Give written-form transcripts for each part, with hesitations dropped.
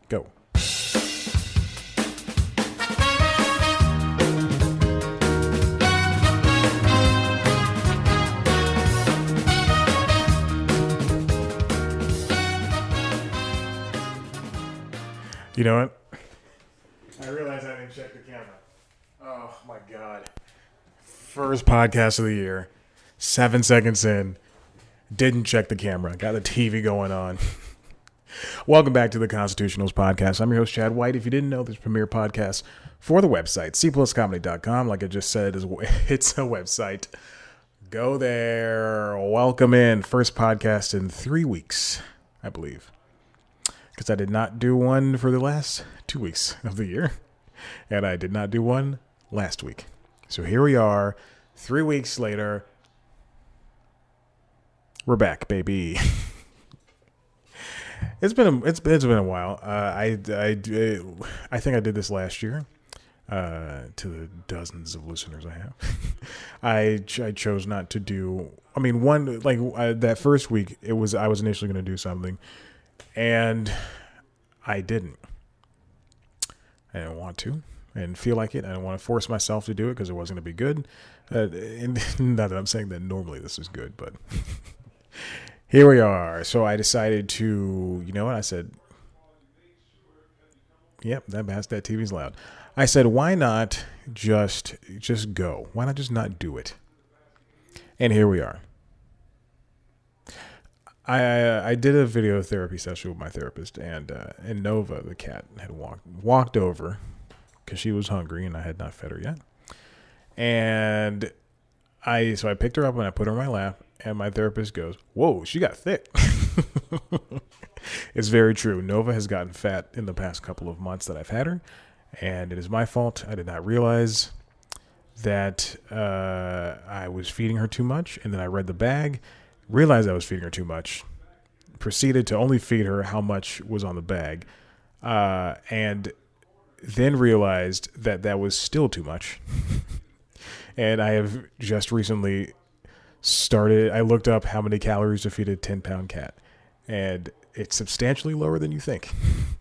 Go. You know what? I realized I didn't check the camera. Oh my God. First podcast of the year. 7 seconds in. Didn't check the camera. Got the TV going on. Welcome back to the Constitutionals podcast. I'm your host, Chad White. If you didn't know, this premier podcast for the website, cpluscomedy.com. Like I just said, it's a website. Go there. Welcome in. First podcast in 3 weeks, I believe. Because I did not do one for the last 2 weeks of the year. And I did not do one last week. So here we are, 3 weeks later. We're back, baby. It's been a while. I think I did this last year. To the dozens of listeners I have, I chose not to do. I mean, that first week I was initially going to do something, and I didn't. I didn't want to. I didn't feel like it. I didn't want to force myself to do it because it wasn't going to be good. And not that I'm saying that normally this is good, but here we are. So I decided to, you know what? I said, yep, that TV's loud. I said, why not just go? Why not just not do it? And here we are. I did a video therapy session with my therapist, and Nova, the cat, had walked over because she was hungry and I had not fed her yet. And so I picked her up and I put her in my lap, and my therapist goes, "Whoa, she got thick." It's very true. Nova has gotten fat in the past couple of months that I've had her, and it is my fault. I did not realize that I was feeding her too much, and then I read the bag, realized I was feeding her too much, proceeded to only feed her how much was on the bag, and then realized that was still too much. And I have just recently I looked up how many calories to feed a 10-pound cat, and it's substantially lower than you think.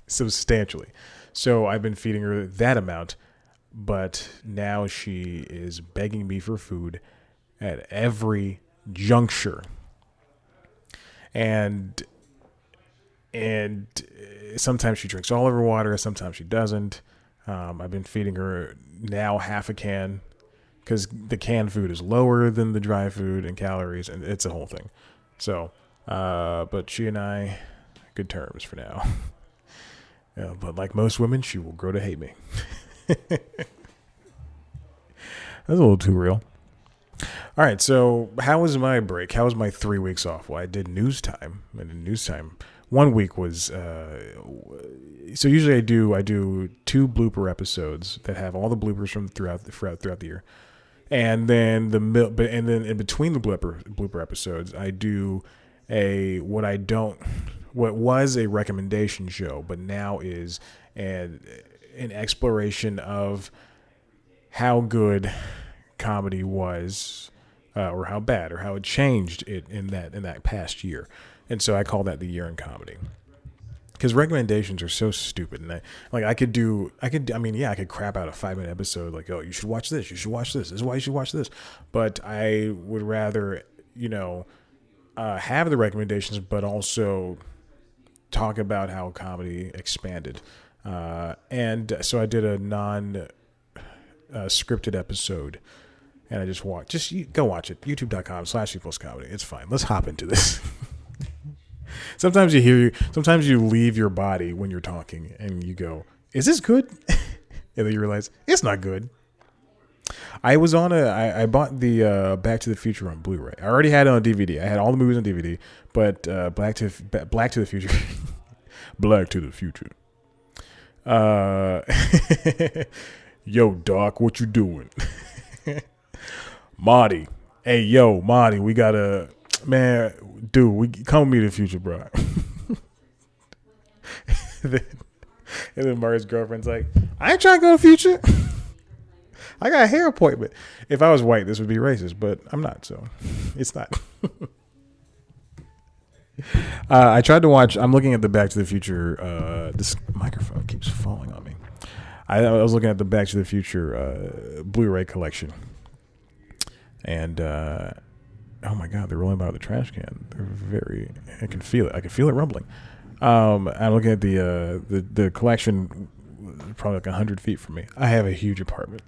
Substantially. So I've been feeding her that amount, but now she is begging me for food at every juncture. And sometimes she drinks all of her water, sometimes she doesn't. I've been feeding her now half a can because the canned food is lower than the dry food in calories, and it's a whole thing. So, but she and I, good terms for now. Yeah, but like most women, she will grow to hate me. That's a little too real. All right, so how was my break? How was my 3 weeks off? Well, I did news time, and in news time, 1 week was. So usually I do 2 blooper episodes that have all the bloopers from throughout the year, and then in between the blooper episodes, I do what was a recommendation show, but now is an exploration of how good comedy was, or how bad, or how it changed it in that past year. And so I call that the year in comedy, because recommendations are so stupid. And I could crap out a 5-minute episode like, oh, you should watch this, you should watch this is why you should watch this. But I would rather, have the recommendations, but also talk about how comedy expanded. And so I did a scripted episode, and I just go watch it. youtube.com/cpluscomedy. It's fine. Let's hop into this. Sometimes you leave your body when you're talking and you go, is this good? And then you realize it's not good. I bought the Back to the Future on Blu-ray. I already had it on DVD. I had all the movies on DVD, but Black to the Future, Black to the Future. Yo, Doc, what you doing? Marty. Hey, yo, Marty, we gotta, man, dude, we come with me to the future, bro. And then Marty's girlfriend's like, I ain't trying to go to the future. I got a hair appointment. If I was white, this would be racist, but I'm not, so it's not. I tried to watch, I'm looking at the Back to the Future, microphone keeps falling on me. I was looking at the Back to the Future Blu-ray collection, and oh my god, they're rolling about the trash can. I can feel it. I can feel it rumbling. I'm looking at the collection, probably like 100 feet from me. I have a huge apartment.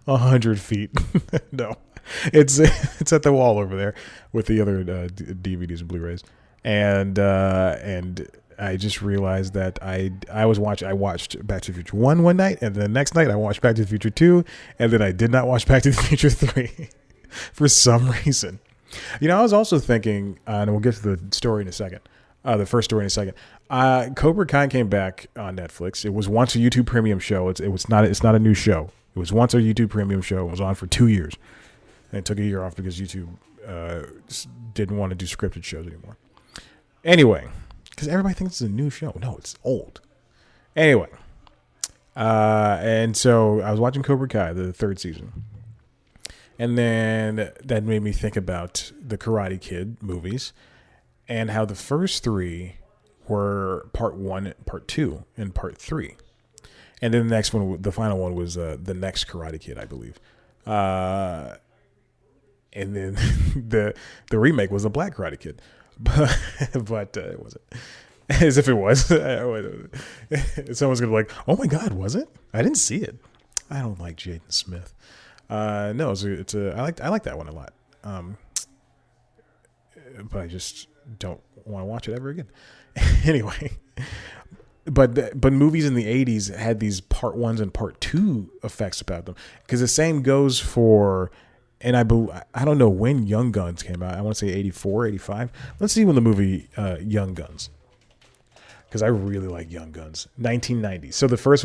100 feet. No, it's at the wall over there with the other DVDs and Blu-rays, and I just realized that I watched Back to the Future 1 one night, and the next night I watched Back to the Future 2, and then I did not watch Back to the Future 3 for some reason. I was also thinking, and we'll get to the story in a second, the first story in a second. Cobra Kai came back on Netflix. It was once a YouTube Premium show. It's not a new show. It was once a YouTube Premium show. It was on for 2 years, and it took a year off because YouTube didn't want to do scripted shows anymore. Anyway, because everybody thinks it's a new show. No, it's old. Anyway, and so I was watching Cobra Kai, the 3rd season. And then that made me think about the Karate Kid movies and how the first 3 were part 1, part 2, and part 3. And then the next one, the final one, was the next Karate Kid, I believe. And then the remake was a Black Karate Kid. But it wasn't. As if it was. Someone's going to be like, oh my God, was it? I didn't see it. I don't like Jaden Smith. No, I like that one a lot. But I just don't want to watch it ever again. Anyway, but movies in the 80s had these part 1s and part 2 effects about them, because the same goes for, and I don't know when Young Guns came out. I want to say 84, 85. Let's see when the movie Young Guns, because I really like Young Guns. 1990. So the first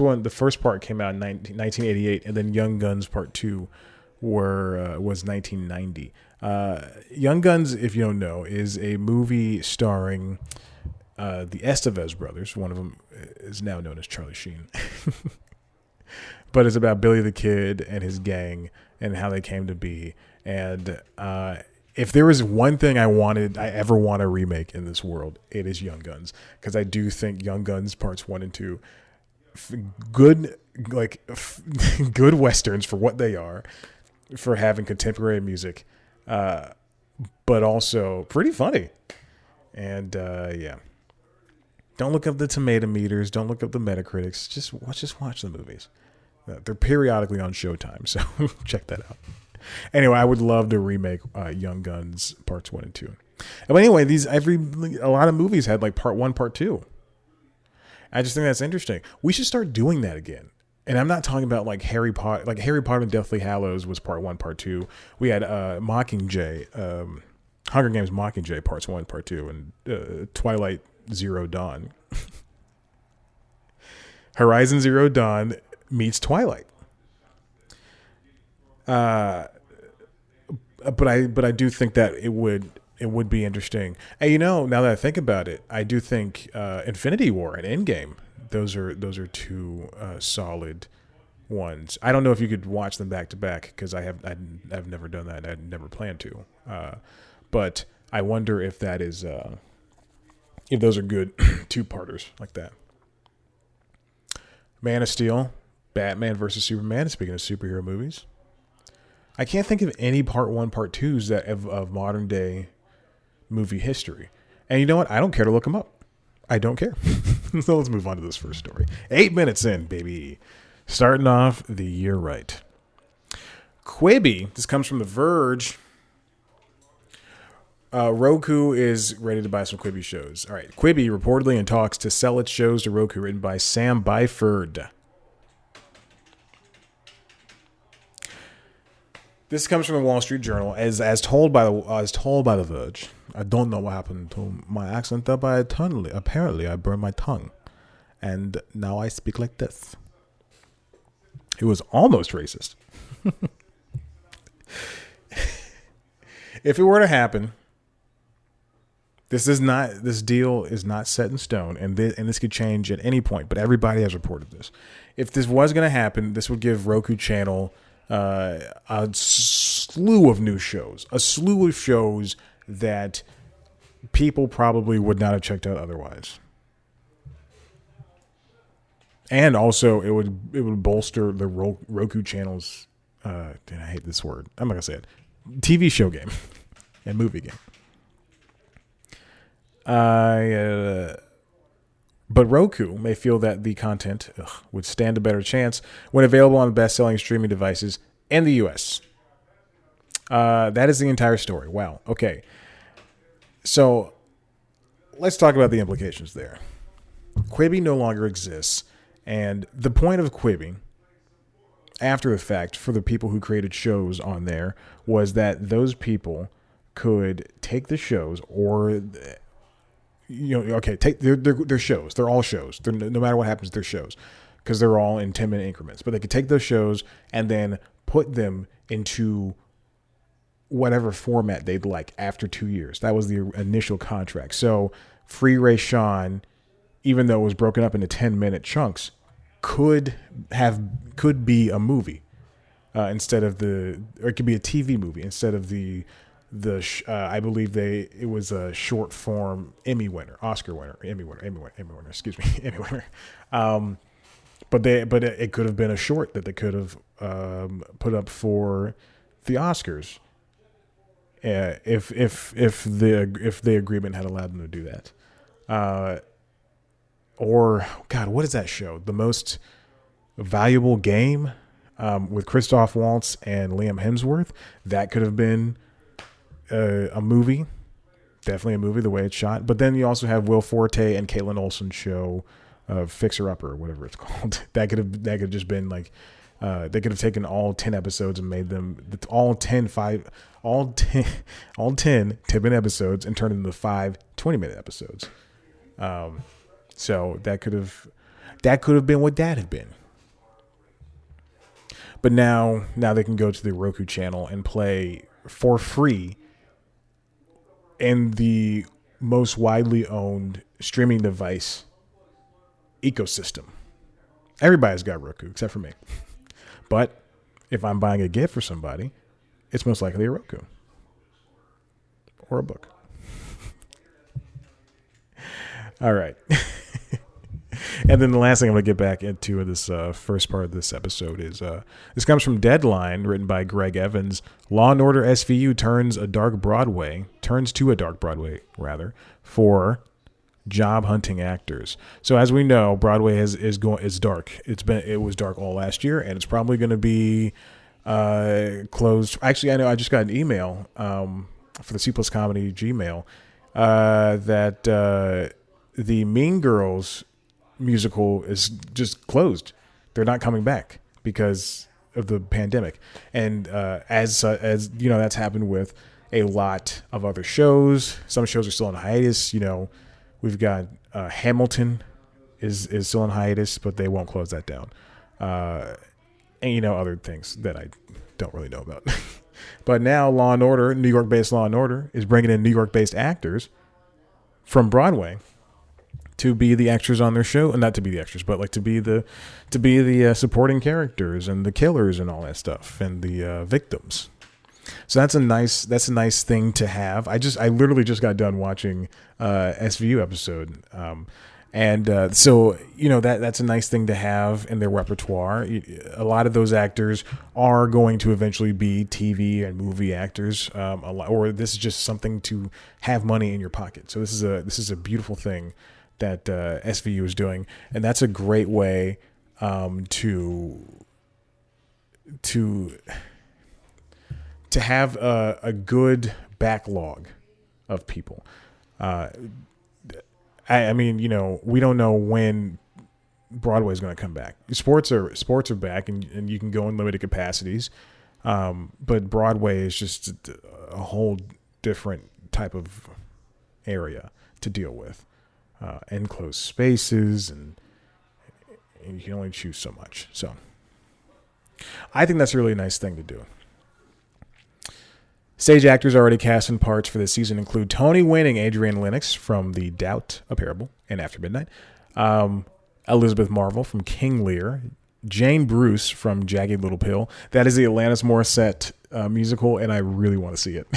part came out in 1988, and then Young Guns Part 2 was 1990. Young Guns, if you don't know, is a movie starring the Estevez brothers. One of them is now known as Charlie Sheen. But it's about Billy the Kid and his gang and how they came to be. And if there was one thing I ever want to remake in this world, it is Young Guns, because I do think Young Guns Parts 1 and 2, good westerns for what they are, for having contemporary music, but also pretty funny. And yeah, don't look up the tomato meters, don't look up the Metacritics. Just watch the movies. They're periodically on Showtime, so check that out. Anyway, I would love to remake Young Guns Parts 1 and 2. But anyway, a lot of movies had like part 1, part 2. I just think that's interesting. We should start doing that again. And I'm not talking about like Harry Potter and Deathly Hallows was part 1, part 2. We had Mockingjay, Hunger Games Mockingjay Parts 1, part 2, and Twilight Zero Dawn. Horizon Zero Dawn meets Twilight. But I do think that it would be interesting. And now that I think about it, I do think Infinity War and Endgame, those are two solid ones. I don't know if you could watch them back to back, because I've never done that. I'd never planned to. But I wonder if that is if those are good two-parters like that. Man of Steel, Batman versus Superman. Speaking of superhero movies, I can't think of any part 1, part 2s that of modern day movie history. And you know what? I don't care to look them up. I don't care. So let's move on to this first story. 8 minutes in, baby. Starting off the year right. Quibi. This comes from The Verge. Roku is ready to buy some Quibi shows. All right. Quibi reportedly in talks to sell its shows to Roku, written by Sam Byford. This comes from the Wall Street Journal, as told by The Verge. I don't know what happened to my accent, but apparently I burned my tongue, and now I speak like this. It was almost racist. If it were to happen, this deal is not set in stone, and this could change at any point. But everybody has reported this. If this was going to happen, this would give Roku Channel a slew of new shows, that people probably would not have checked out otherwise. And also, it would bolster the Roku channel's. I hate this word. I'm not gonna say it. TV show game and movie game. But Roku may feel that the content would stand a better chance when available on best-selling streaming devices in the U.S. That is the entire story. Wow. Okay. So let's talk about the implications there. Quibi no longer exists, and the point of Quibi, after the fact, for the people who created shows on there, was that those people could take the shows or... take their shows. They're all shows. No matter what happens, they're shows because they're all in 10-minute increments. But they could take those shows and then put them into whatever format they'd like after 2 years. That was the initial contract. So Free Ray Sean, even though it was broken up into 10-minute chunks, could be a movie instead of or it could be a TV movie instead of I believe it was a short form Emmy winner. But it could have been a short that they could have put up for the Oscars if the agreement had allowed them to do that. Or God, what is that show? The Most Valuable Game with Christoph Waltz and Liam Hemsworth. That could have been a movie, definitely a movie the way it's shot. But then you also have Will Forte and Caitlin Olsen's show, Fixer Upper or whatever it's called. That could have just been like they could have taken all 10 episodes and made them all 10 10-minute episodes and turned them into 5 20-minute episodes. So that could have been what that had been. But now they can go to the Roku channel and play for free in the most widely owned streaming device ecosystem. Everybody's got Roku except for me. But if I'm buying a gift for somebody, it's most likely a Roku or a book. All right. And then the last thing I'm going to get back into in this first part of this episode is this comes from Deadline, written by Greg Evans. Law and Order SVU turns to a dark Broadway, for job hunting actors. So as we know, Broadway is dark. It was dark all last year, and it's probably going to be closed. Actually, I know I just got an email for the C Plus Comedy Gmail that the Mean Girls musical is just closed. They're not coming back because of the pandemic. And as you know, that's happened with a lot of other shows. Some shows are still on hiatus. You know, we've got Hamilton is still on hiatus, but they won't close that down. And you know, other things that I don't really know about. But now Law and Order, New York-based Law and Order, is bringing in New York-based actors from Broadway to be the extras on their show, and not to be the extras, but like to be the supporting characters and the killers and all that stuff and the victims. So that's a nice thing to have. I literally just got done watching SVU episode, and so you know that's a nice thing to have in their repertoire. A lot of those actors are going to eventually be TV and movie actors, or this is just something to have money in your pocket. So this is a beautiful thing that SVU is doing, and that's a great way to have a good backlog of people. I mean, you know, we don't know when Broadway is going to come back. Sports are back, and you can go in limited capacities, but Broadway is just a whole different type of area to deal with. Enclosed spaces, and you can only choose so much. So I think that's a really nice thing to do. Stage actors already cast in parts for this season include Tony-winning Adrienne Lennox from The Doubt, A Parable, and After Midnight, Elizabeth Marvel from King Lear, Jane Bruce from Jagged Little Pill. That is the Alanis Morissette musical, and I really want to see it.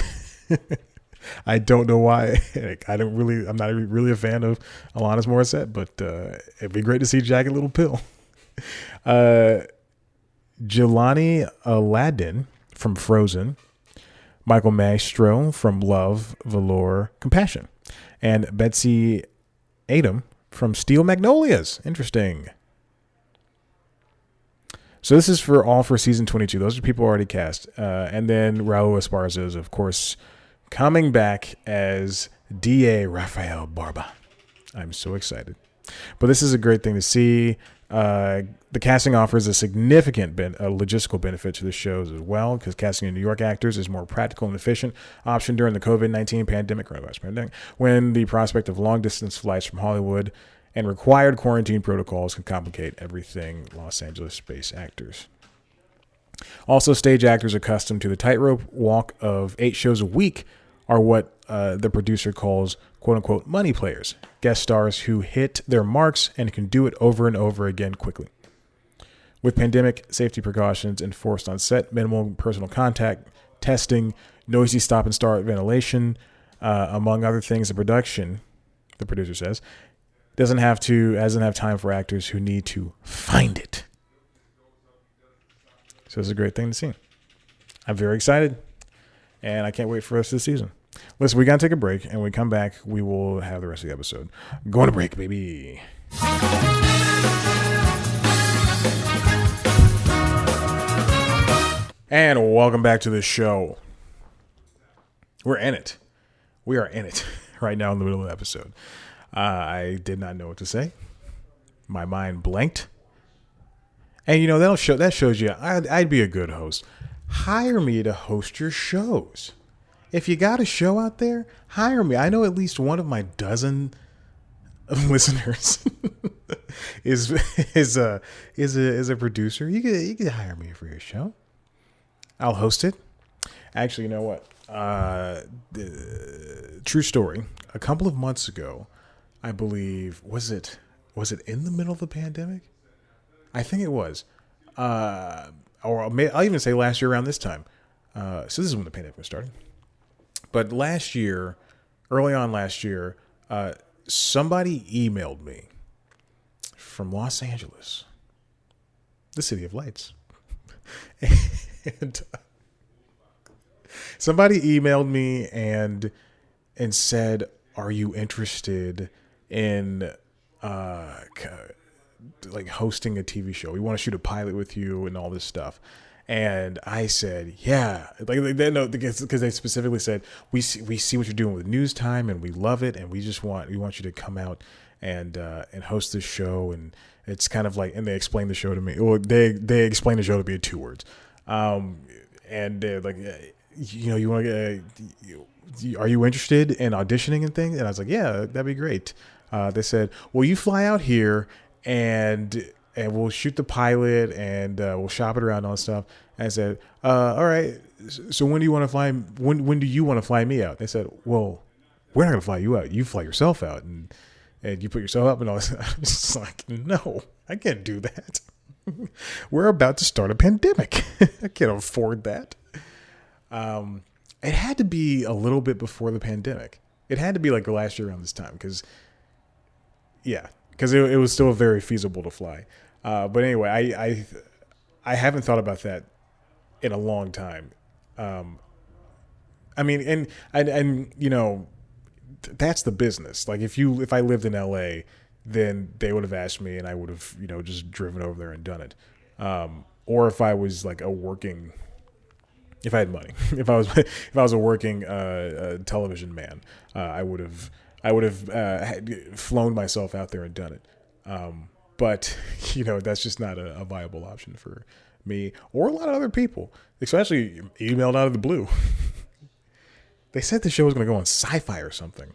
I don't know why. I'm not really a fan of Alanis Morissette, but it'd be great to see Jagged Little Pill. Jelani Aladdin from Frozen, Michael Maestro from Love, Velour, Compassion, and Betsy Adam from Steel Magnolias. Interesting. So this is for season 22. Those are people already cast. And then Raul Esparza is, of course, coming back as D.A. Rafael Barba. I'm so excited. But this is a great thing to see. The casting offers a significant logistical benefit to the shows as well, because casting in New York actors is a more practical and efficient option during the COVID-19 coronavirus pandemic, when the prospect of long-distance flights from Hollywood and required quarantine protocols can complicate everything Los Angeles-based actors. Also, stage actors accustomed to the tightrope walk of 8 shows a week are what the producer calls quote-unquote money players, guest stars who hit their marks and can do it over and over again quickly. With pandemic safety precautions enforced on set, minimal personal contact, testing, noisy stop and start ventilation, among other things, the production, the producer says, doesn't have time for actors who need to find it. So it's a great thing to see. I'm very excited, and I can't wait for the rest of the season. Listen, we got to take a break, and when we come back, we will have the rest of the episode. Going to break, baby. And welcome back to the show. We're in it. We are in it right now in the middle of the episode. I did not know what to say. My mind blanked. And, that shows you I'd be a good host. Hire me to host your shows. If you got a show out there, hire me. I know at least one of my dozen listeners is a producer. You could hire me for your show. I'll host it. Actually, you know what? True story. A couple of months ago, I believe, was it in the middle of the pandemic? I think it was. Or I'll even say last year around this time. So this is when the pandemic was starting. But early on last year, somebody emailed me from Los Angeles, the city of lights. And somebody emailed me and said, "Are you interested in hosting a TV show? We want to shoot a pilot with you and all this stuff." And I said, "Yeah," because they specifically said, "We see what you're doing with News Time, and we love it, and we want you to come out and host this show." And it's kind of like, and they explained the show to me. Well, they explained the show to me in 2 words. And they're like, you want to, are you interested in auditioning and things? And I was like, "Yeah, that'd be great." They said, "Well, you fly out here and we'll shoot the pilot and we'll shop it around and all that stuff." And I said, "All right. So when do you want to fly? When do you want to fly me out?" They said, "Well, we're not going to fly you out. You fly yourself out and you put yourself up and all this." I was just like, "No, I can't do that. We're about to start a pandemic. I can't afford that." It had to be a little bit before the pandemic. It had to be like last year around this time because it was still very feasible to fly. But anyway, I haven't thought about that in a long time. I mean, and that's the business. Like if I lived in LA, then they would have asked me and I would have, just driven over there and done it. Or if I was like if I had money, if I was a working television man, I would have flown myself out there and done it. But that's just not a viable option for me or a lot of other people, especially emailed out of the blue. They said the show was going to go on Sci-Fi or something.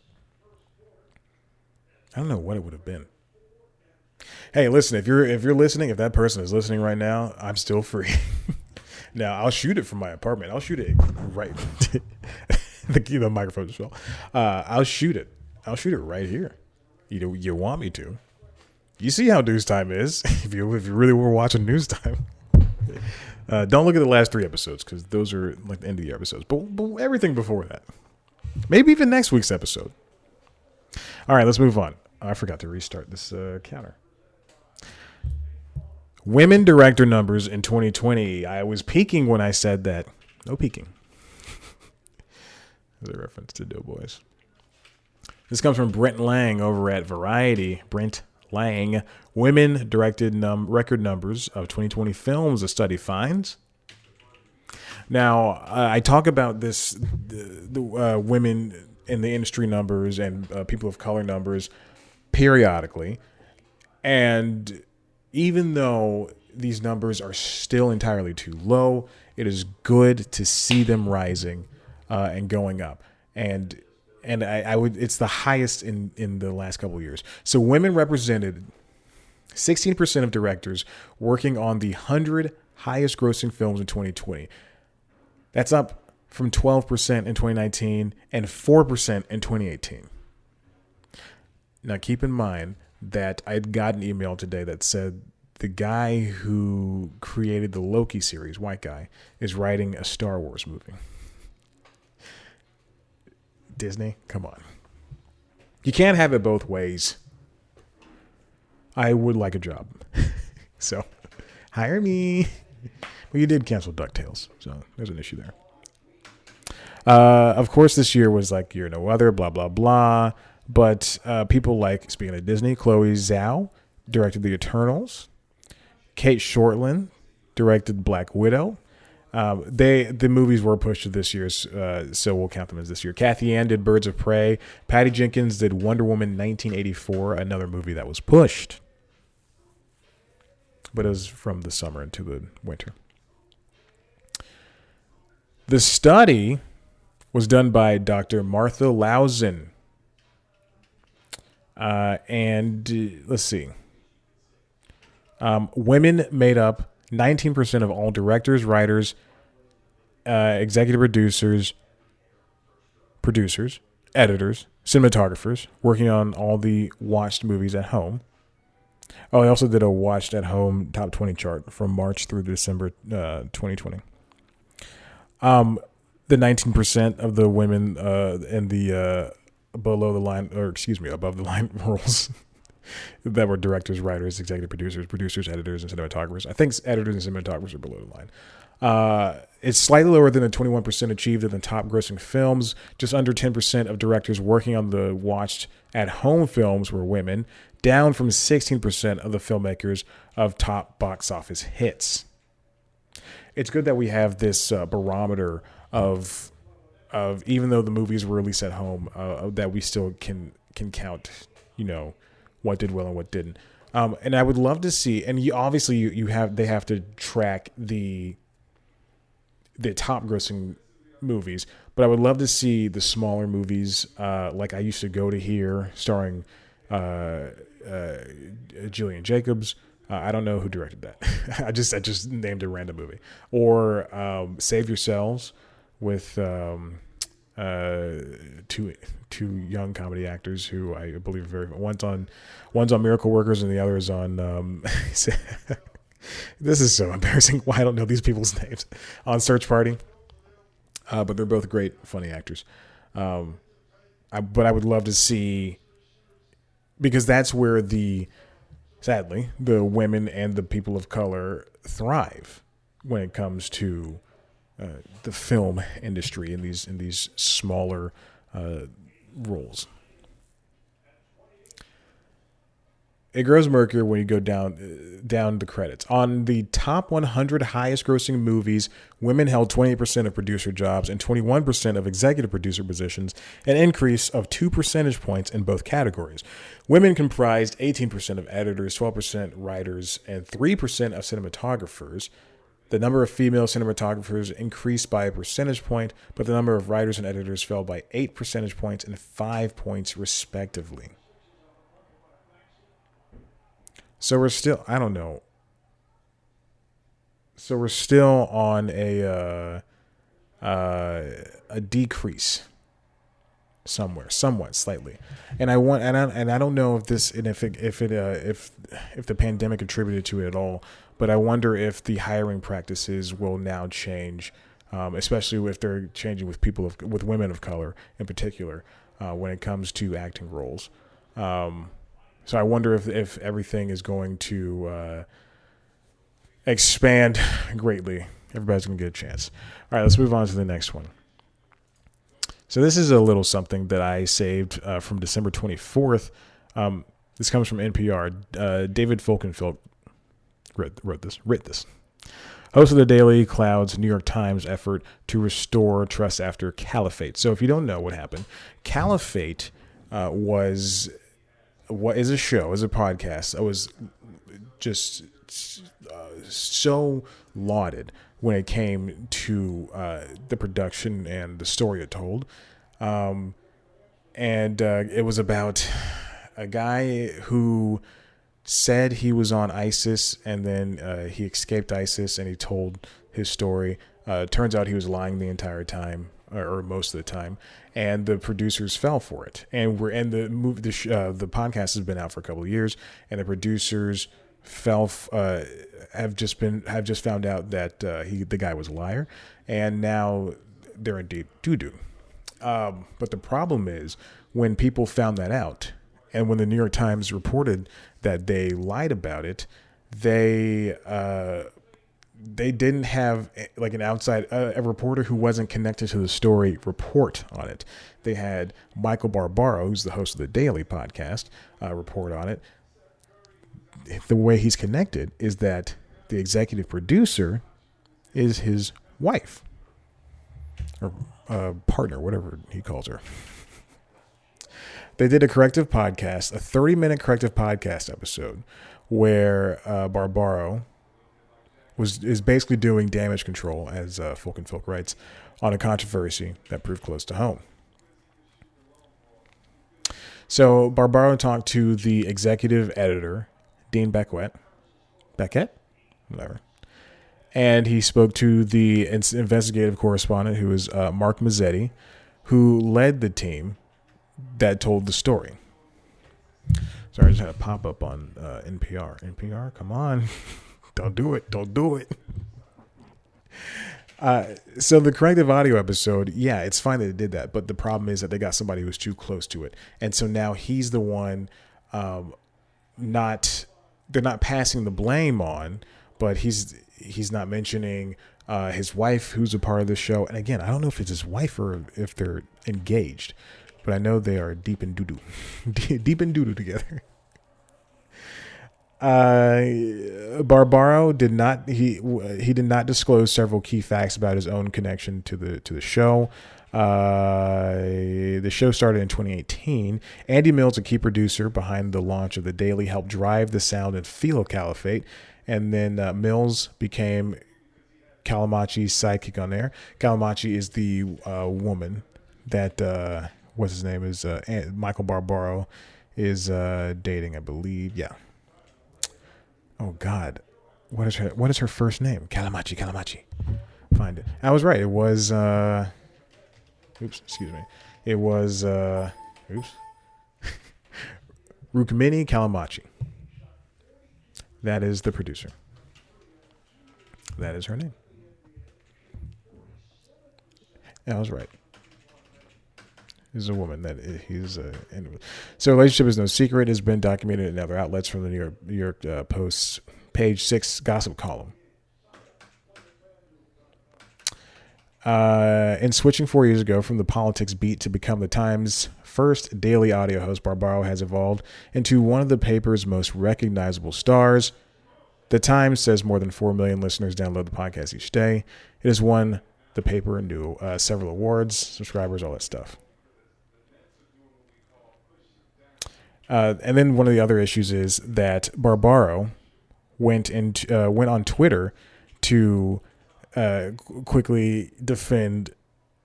I don't know what it would have been. Hey, listen, if you're listening, if that person is listening right now, I'm still free. Now, I'll shoot it from my apartment. I'll shoot it right. The microphone as well. I'll shoot it. I'll shoot it right here. You want me to? You see how News Time is. If you really were watching News Time, don't look at the last 3 episodes because those are like the end of the episodes. But everything before that, maybe even next week's episode. All right, let's move on. I forgot to restart this counter. Women director numbers in 2020. I was peeking when I said that. No peeking. As a reference to Doughboys. This comes from Brent Lang over at Variety. Brent Lang. Women directed record numbers of 2020 films, a study finds. Now, I talk about this, the women in the industry numbers and people of color numbers periodically. And even though these numbers are still entirely too low, it is good to see them rising and going up. And I would, it's the highest in the last couple of years. So women represented 16% of directors working on the 100 highest grossing films in 2020. That's up from 12% in 2019 and 4% in 2018. Now, keep in mind that I got an email today that said the guy who created the Loki series, white guy, is writing a Star Wars movie. Disney, come on. You can't have it both ways. I would like a job. So, hire me. Well, you did cancel DuckTales, so there's an issue there. Of course, this year was like Year No Other, blah, blah, blah. But people like, speaking of Disney, Chloe Zhao directed The Eternals. Kate Shortland directed Black Widow. The movies were pushed to this year, so we'll count them as this year. Kathy Ann did Birds of Prey. Patty Jenkins did Wonder Woman 1984, another movie that was pushed. But it was from the summer into the winter. The study was done by Dr. Martha Lausen. And let's see. Women made up 19% of all directors, writers, executive producers, editors, cinematographers working on all the watched movies at home. Oh, I also did a watched at home top 20 chart from March through December 2020. The 19% of the women in the above the line roles that were directors, writers, executive producers, editors, and cinematographers. I think editors and cinematographers are below the line. It's slightly lower than the 21% achieved in the top grossing films. Just under 10% of directors working on the watched at home films were women, down from 16% of the filmmakers of top box office hits. It's good that we have this barometer of even though the movies were released at home, that we still can count, what did well and what didn't. And I would love to see, and they have to track the top grossing movies, but I would love to see the smaller movies, like I Used to Go to Here, starring Jillian Jacobs. I don't know who directed that. I just named a random movie. Or Save Yourselves with two young comedy actors who I believe are very, one's on Miracle Workers and the other is on this is so embarrassing why I don't know these people's names, on Search Party. But they're both great, funny actors. But I would love to see, because that's where sadly, the women and the people of color thrive when it comes to the film industry in these smaller roles. It grows murkier when you go down the credits. On the top 100 highest grossing movies, women held 20% of producer jobs and 21% of executive producer positions, an increase of 2 percentage points in both categories. Women comprised 18% of editors, 12% writers, and 3% of cinematographers. The number of female cinematographers increased by a percentage point, but the number of writers and editors fell by 8 percentage points and 5 points respectively. So we're still, I don't know. So we're still on a decrease somewhere, somewhat slightly. And I don't know if the pandemic contributed to it at all, but I wonder if the hiring practices will now change, especially if they're changing with with women of color in particular, when it comes to acting roles. So I wonder if everything is going to expand greatly. Everybody's going to get a chance. All right, let's move on to the next one. So this is a little something that I saved from December 24th. This comes from NPR. David Folkenfeld wrote this. Host of the Daily Cloud's New York Times effort to restore trust after Caliphate. So if you don't know what happened, Caliphate is a show, is a podcast. It was just so lauded when it came to the production and the story it told. And it was about a guy who said he was on ISIS, and then he escaped ISIS, and he told his story. Turns out he was lying the entire time, or most of the time, and the producers fell for it. And the podcast has been out for a couple of years, and the producers have just found out that the guy was a liar, and now they're in deep doo-doo. But the problem is when people found that out, and when the New York Times reported that they lied about it, they didn't have like an outside a reporter who wasn't connected to the story report on it. They had MICHAEL BARBARO, who's the host of the Daily podcast, report on it. The way he's connected is that the executive producer is his wife or partner, whatever he calls her. They did a corrective podcast, a 30-minute corrective podcast episode where Barbaro is basically doing damage control, as Folkenfeld writes, on a controversy that proved close to home. So Barbaro talked to the executive editor, Dean Beckett, whatever, and he spoke to the investigative correspondent, who is Mark Mazzetti, who led the team that told the story. Sorry, I just had a pop up on NPR. NPR, come on. Don't do it. So the corrective audio episode, yeah, it's fine that it did that, but the problem is that they got somebody who was too close to it. And so now he's the one they're not passing the blame on, but he's not mentioning his wife, who's a part of the show. And again, I don't know if it's his wife or if they're engaged, but I know they are deep in doo-doo together. Barbaro did not disclose several key facts about his own connection to the show. The show started in 2018. Andy Mills, a key producer behind the launch of the Daily, helped drive the sound and feel of Caliphate, and then Mills became Calamachi's sidekick on there. Calamachi is the woman that what's his name is MICHAEL BARBARO is dating, I believe. Yeah. Oh God, what is her first name? Calamachi. Find it. I was right. It was. Excuse me. It was. Rukmini Calamachi. That is the producer. That is her name. I was right. Is a woman that he's so relationship is no secret. Has been documented in other outlets from the New York Post's page 6 gossip column. In switching 4 years ago from the politics beat to become the Times' first daily audio host, Barbaro has evolved into one of the paper's most recognizable stars. The Times says more than 4 million listeners download the podcast each day. It has won the paper and several awards, subscribers, all that stuff. And then one of the other issues is that Barbaro went on Twitter to quickly defend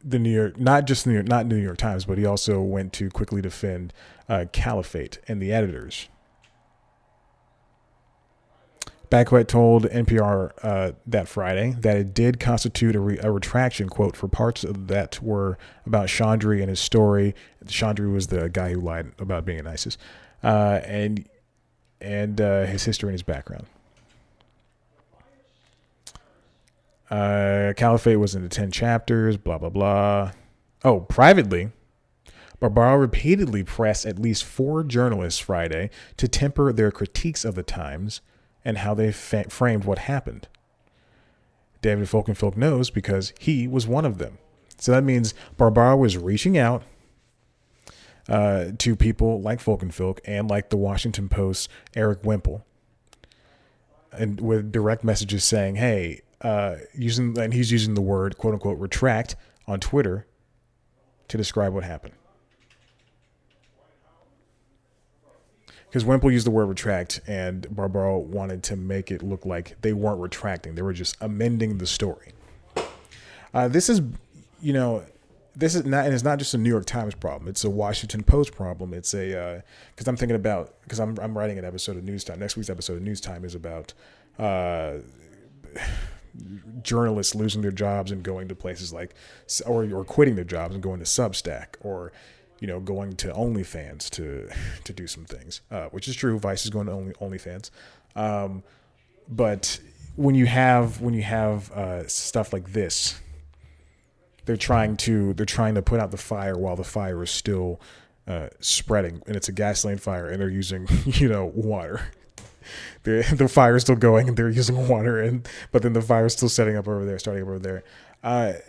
the New York, not the New York Times, but he also went to quickly defend Caliphate and the editors. Beckett told NPR that Friday that it did constitute a retraction, quote, for parts of that were about Chandri and his story. Chandri was the guy who lied about being in ISIS, and his history and his background. Caliphate was into 10 chapters, blah, blah, blah. Oh, privately, Barbaro repeatedly pressed at least 4 journalists Friday to temper their critiques of the Times and how they framed what happened. David Folkenfilk knows because he was one of them. So that means Barbaro was reaching out to people like Folkenfilk and like the Washington Post's Eric Wemple, and with direct messages saying, "Hey," and he's using the word "quote unquote" retract on Twitter to describe what happened. Because Wemple used the word retract, and Barbaro wanted to make it look like they weren't retracting; they were just amending the story. This is not, and it's not just a New York Times problem. It's a Washington Post problem. It's because I'm thinking about, because I'm writing an episode of News Time. Next week's episode of News Time is about journalists losing their jobs and going to places like, or quitting their jobs and going to Substack, or going to OnlyFans to do some things, which is true. Vice is going to OnlyFans, but when you have stuff like this. They're trying to put out the fire while the fire is still spreading, and it's a gasoline fire, and they're using water. The fire is still going, and they're using water, but then the fire is still starting up over there.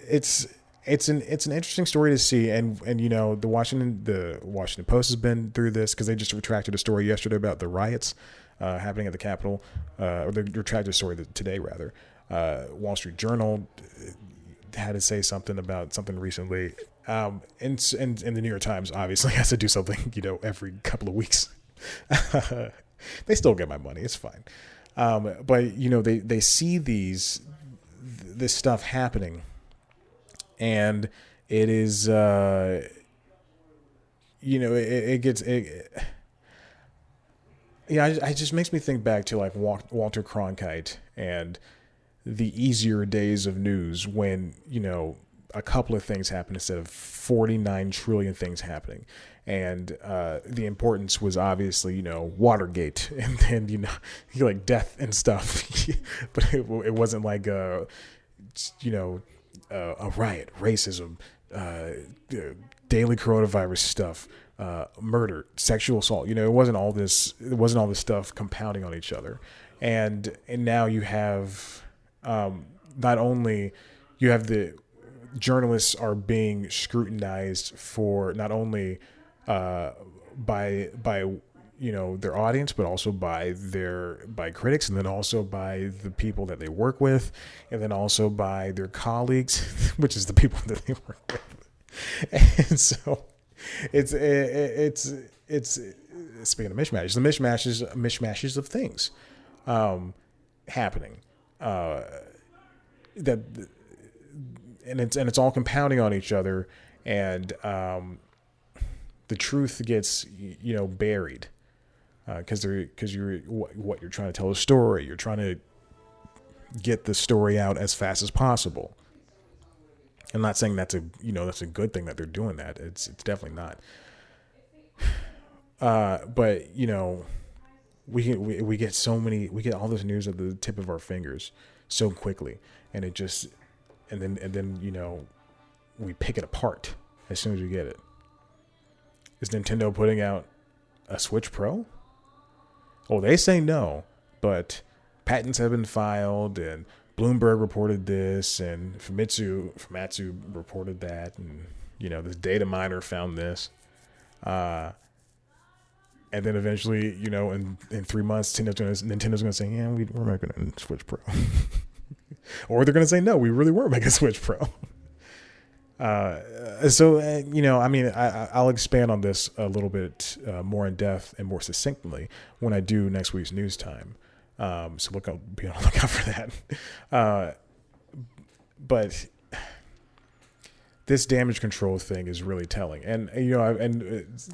It's an interesting story to see, and the Washington Post has been through this because they just retracted a story yesterday about the riots happening at the Capitol, or they retracted a story today rather. Wall Street Journal had to say something about something recently, and the New York Times obviously has to do something every couple of weeks. They still get my money, it's fine, but they see this stuff happening, and it is it just makes me think back to like Walter Cronkite and the easier days of news when, a couple of things happen instead of 49 trillion things happening. And the importance was obviously, Watergate and then, like death and stuff. But it wasn't like, a riot, racism, daily coronavirus stuff, murder, sexual assault. It wasn't all this stuff compounding on each other. And now you have... not only you have the journalists are being scrutinized for not only by their audience, but also by critics, and then also by the people that they work with, and then also by their colleagues, which is the people that they work with. And so it's speaking of mishmashes, the mishmashes of things happening. It's all compounding on each other, and the truth gets buried because you're trying to tell a story, you're trying to get the story out as fast as possible. I'm not saying that's a good thing that they're doing that. It's definitely not. But we get all this news at the tip of our fingers so quickly, and then we pick it apart as soon as we get it. Is Nintendo putting out a Switch Pro? Oh, they say no, but patents have been filed, and Bloomberg reported this, and Famitsu reported that, and this data miner found this. And then eventually, in 3 months, Nintendo's going to say, yeah, we're making a Switch Pro. Or they're going to say, no, we really were making a Switch Pro. I'll expand on this a little bit more in depth and more succinctly when I do next week's News Time. So be on the lookout for that. But this damage control thing is really telling. And,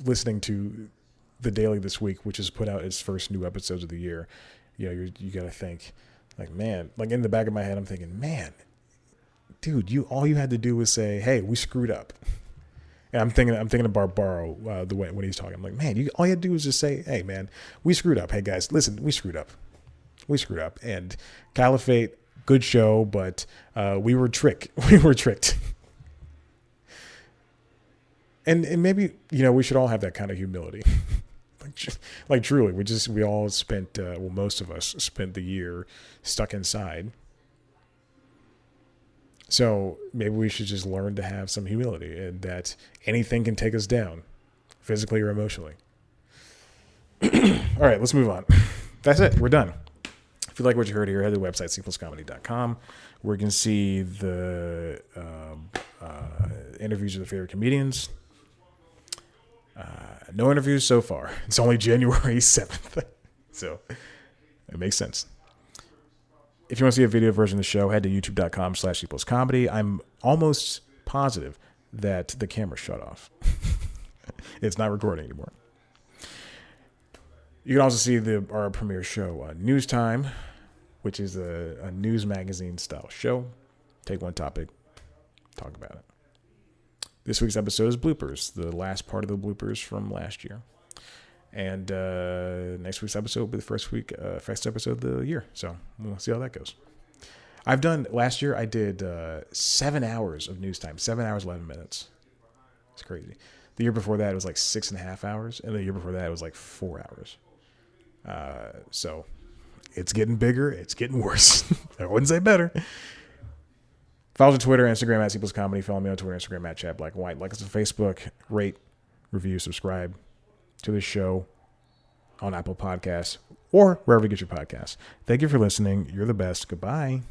listening to The Daily this week, which has put out its first new episodes of the year, you got to think, like, man, like in the back of my head, I'm thinking, man, dude, all you had to do was say, hey, we screwed up. And I'm thinking of Barbaro when he's talking. I'm like, man, all you had to do was just say, hey, man, we screwed up. Hey, guys, listen, we screwed up. And Caliphate, good show, but we were tricked. And maybe, we should all have that kind of humility. like truly, we all spent, well, most of us spent the year stuck inside. So maybe we should just learn to have some humility, and that anything can take us down, physically or emotionally. All right, let's move on. That's it. We're done. If you like what you heard here, head to the website, c+comedy.com, where you can see the interviews of the favorite comedians. No interviews so far. It's only January 7th. So it makes sense. If you want to see a video version of the show, head to youtube.com/c+comedy. I'm almost positive that the camera shut off. It's not recording anymore. You can also see our premiere show, News Time, which is a news magazine style show. Take one topic, talk about it. This week's episode is bloopers, the last part of the bloopers from last year. And next week's episode will be the first episode of the year. So we'll see how that goes. Last year I did 7 hours of news time, 7 hours, 11 minutes. It's crazy. The year before that it was like 6.5 hours. And the year before that it was like 4 hours. So it's getting bigger. It's getting worse. I wouldn't say better. Follow us on Twitter, Instagram at @C+comedy. Follow me on Twitter, Instagram at @ChatBlackAndWhite. Like us on Facebook. Rate, review, subscribe to the show on Apple Podcasts or wherever you get your podcasts. Thank you for listening. You're the best. Goodbye.